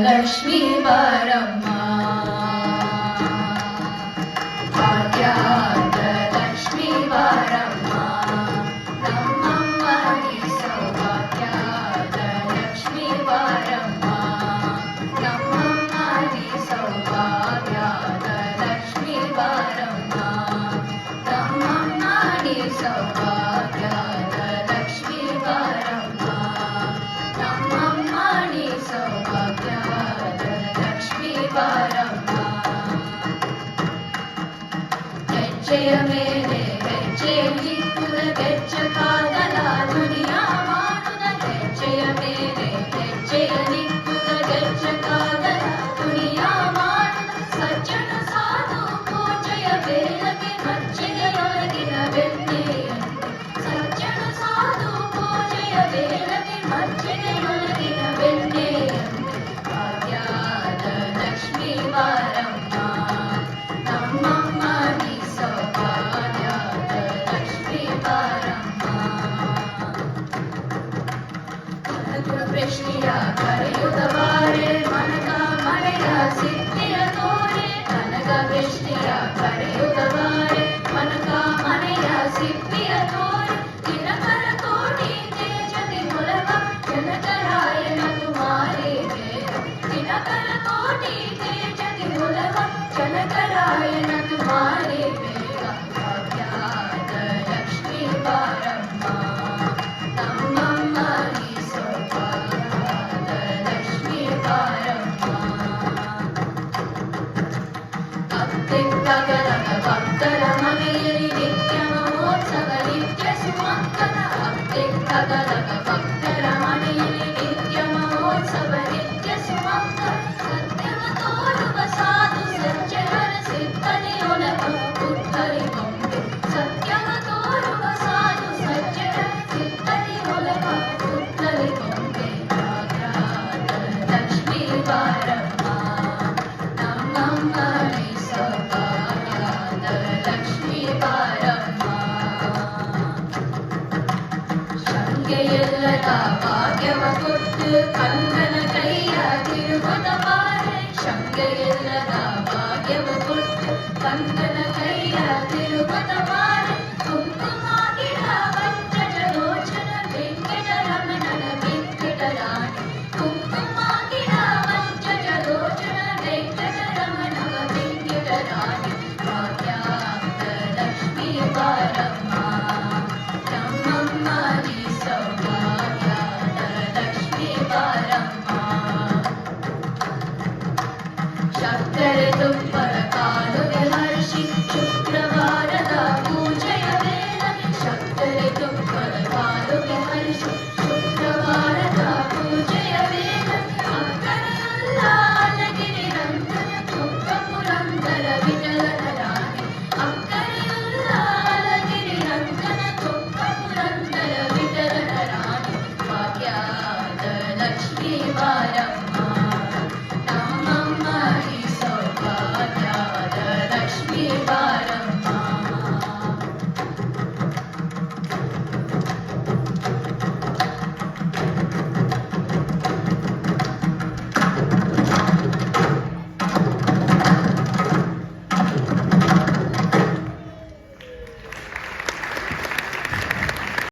ಲಕ್ಷ್ಮೀ ಬಾರಮ್ಮ ಭಾಗ್ಯದ ಲಕ್ಷ್ಮೀ ಬಾರಮ್ಮ ನಮ್ಮಮ್ಮ ನೀ ಸೌಭಾಗ್ಯದ ಲಕ್ಷ್ಮೀ ಬಾರಮ್ಮ ನಮ್ಮಮ್ಮ ನೀ ಸೌಭಾಗ್ಯದ ಲಕ್ಷ್ಮೀ ಬಾರಮ್ಮ ನಮ್ಮಮ್ಮ ನೀ ಸೌಭಾಗ್ಯದ ಲಕ್ಷ್ಮೀ ಬಾರಮ್ಮ ನಮ್ಮಮ್ಮ ನೀ ಸೌಭಾಗ್ಯದ ಲಕ್ಷ್ಮೀ ಬಾರಮ್ಮ ಹೆಜ್ಜೆಯ ಮೇಲೆ ಹೆಜ್ಜೆಯಲ್ಲಿಕ್ಕುದ ಗೆಜ್ಜೆಕಾಗಲ ದುನಿಯಾ ಮಾಡುದ ಹೆಜ್ಜೆಯ ಮೇಲೆ ಹೆಜ್ಜೆಯಲ್ಲಿಕ್ಕುದ ಗೆಜ್ಜೆಕಾಗಲ ದುನಿಯಾ ಮಾಡುದ ಸಜ್ಜನ ಸಾಧು ಪೂಜೆಯ ವೇಳಗೆ ಮಜ್ಜಿಗೆಯೊಳಗಿನ ಬೆಣ್ಣೆಯಂತೆ ಸಜ್ಜನ ಸಾಧು ಪೂಜೆಯ ವೇಳಗೆ ಮಜ್ಜಿಗೆಯೊಳಗಿನ ಬೆಣ್ಣೆಯಂತೆ ಭಾಗ್ಯದ ಲಕ್ಷ್ಮೀ ಬಾರಮ್ಮ ನಮ್ಮಮ್ಮ ನೀ ಸೌಭಾಗ್ಯದ ಲಕ್ಷ್ಮೀ ಬಾರಮ್ಮ ಕನಕವೃಷ್ಟಿಯ ಕರೆಯುತ್ತ ಬಾರೆ ಮನಕ ಮಳೆಯ ಸಿದ್ಧಿಯ ತೋರೆ ಕನಕವೃಷ್ಟಿಯ ಕರೆಯುತ್ತ ಬಾರೆ ಮನಕ ಮಳೆಯ ಸಿದ್ಧಿಯ ತೋರೆ ದಿನಕರ ಕೋಟಿ ತೇಜತಿ ಮೊಲವ ಜನಕರಾಯನ ತುಮಾರಿ ಬೇಗ ದಿನಕರ ಕೋಟಿ ತೇಜತಿ ಮೊಲವ ಜನಕರಾಯನ ತುಮಾರಿ ಬೇಗ ಭಾಗ್ಯದ ಲಕ್ಷ್ಮೀ ಬಾರಮ್ಮ ನಮ್ಮಮ್ಮ ನೀ ಸೌಭಾಗ್ಯದ ಲಕ್ಷ್ಮೀ ಬಾರಮ್ಮ ಅತ್ತಿಕ್ಕಗಲಗ ಭಕ್ತರ ಮನೆಯಲ್ಲಿ ನಿತ್ಯ ಮಹೋತ್ಸವ ನಿತ್ಯ ಸುಮಂಗಲ ಅತ್ತಿಕ್ಕಗಲಗ ಭಕ್ತರ ಮನೆಯಲ್ಲಿ ನಿತ್ಯ ಮಹೋತ್ಸವ ನಿತ್ಯ ಸುಮಂಗಲ ಸತ್ಯವ ತೋರುವ ಸಾಧು ಸಜ್ಜನರ ಸಿದ್ಧನೆಯೊಳಗ ಪುತ್ತರಿ ಗೊಂಬೆ ಸತ್ಯವ ತೋರುವ ಸಾಧು ಸಜ್ಜನರ ಸಿದ್ಧನೆಯೊಳಗ ಪುತ್ತರಿ ಗೊಂಬೆ ಭಾಗ್ಯದ ಲಕ್ಷ್ಮೀ ಬಾರಮ್ಮ ನಮ್ಮಮ್ಮ ನೀ ಸೌಭಾಗ್ಯದ ಲಕ್ಷ್ಮೀ ಬಾರಮ್ಮ ಶಂಕೆಯಿಲ್ಲದ ಭಾಗ್ಯವ ಕೊಟ್ಟು ಕಂದನ ಕೈಯ ತಿರುಗುತ್ತ ಬಾರೆ ಶಂಕೆಯಿಲ್ಲದ ಭಾಗ್ಯವ ಕೊಟ್ಟು ಕಂದನ ಕೈಯ ತಿರುಗುತ್ತ ಬಾರೆ ಕುಂಕುಮ ಗಿಡ ಪಂಚಜ ಲೋಚನ ವೆಂಕಟರಮಣನ ವೆಂಕಟರಾಣಿ ಕುಂಕುಮ ಗಿಡ ಪಂಚಜ ಲೋಚನ ವೆಂಕಟರಮಣ ವೆಂಕಟರಾಣಿ ಭಾಗ್ಯದ ಲಕ್ಷ್ಮೀ ಬಾರಮ್ಮ ನಮ್ಮಮ್ಮ ನೀ ಸೌಭಾಗ್ಯದ ಲಕ್ಷ್ಮೀ ಬಾರಮ್ಮ ಸಕ್ಕರೆ ತುಪ್ಪದ ಕಾಲುವೆ ಹರಿಸಿ ಶುಕ್ರವಾರದ ಪೂಜೆಯ ವೇಳೆಗೆ ಸಕ್ಕರೆ ತುಪ್ಪದ ಕಾಲುವೆ ಹರಿಸಿ ಶುಕ್ರವಾರದ ಪೂಜೆಯ ವೇಳೆಗೆ ಅಕ್ಕರೆಯಲ್ಲ ಅಲಗಿರಿ ನಂತರ ಚೊಕ್ಕ ಪುರಂದರ ವಿಠಲನ ರಾಣಿ ಅಕ್ಕರೆಯಲ್ಲ ಅಲಗಿರಿ ನಂತರ ಚೊಕ್ಕ ಪುರಂದರ ವಿಠಲನ ರಾಣಿ ಭಾಗ್ಯದ ಲಕ್ಷ್ಮೀ ಬಾರಮ್ಮ